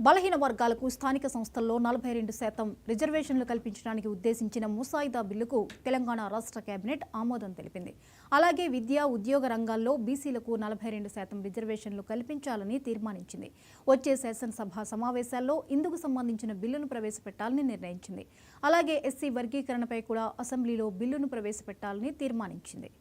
బలహీన వర్గాలకు స్థానిక సంస్థల్లో 42% రిజర్వేషన్లు కల్పించడానికి ఉద్దేశించిన ముసాయిదా బిల్లుకు తెలంగాణ రాష్ట్ర కేబినెట్ ఆమోదం తెలిపింది. అలాగే విద్యా, ఉద్యోగ రంగాల్లో బీసీలకు 42% రిజర్వేషన్లు కల్పించాలని తీర్మానించింది. వచ్చే శాసనసభ సమావేశాల్లో ఇందుకు సంబంధించిన బిల్లును ప్రవేశపెట్టాలని నిర్ణయించింది. అలాగే ఎస్సీ వర్గీకరణపై కూడా అసెంబ్లీలో బిల్లును ప్రవేశపెట్టాలని తీర్మానించింది.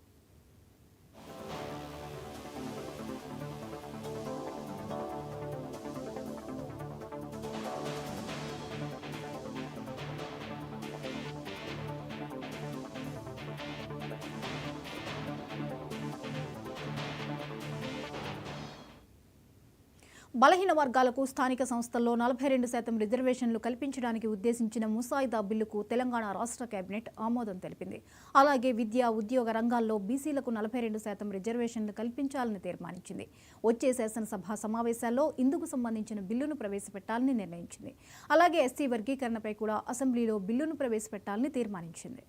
బలహీన వర్గాలకు స్థానిక సంస్థల్లో 42% రిజర్వేషన్లు కల్పించడానికి ఉద్దేశించిన ముసాయిదా బిల్లుకు తెలంగాణ రాష్ట్ర కేబినెట్ ఆమోదం తెలిపింది. అలాగే విద్యా, ఉద్యోగ రంగాల్లో బీసీలకు 42% రిజర్వేషన్లు కల్పించాలని తీర్మానించింది. వచ్చే శాసనసభ సమావేశాల్లో ఇందుకు సంబంధించిన బిల్లును ప్రవేశపెట్టాలని నిర్ణయించింది. అలాగే ఎస్సీ వర్గీకరణపై కూడా అసెంబ్లీలో బిల్లును ప్రవేశపెట్టాలని తీర్మానించింది.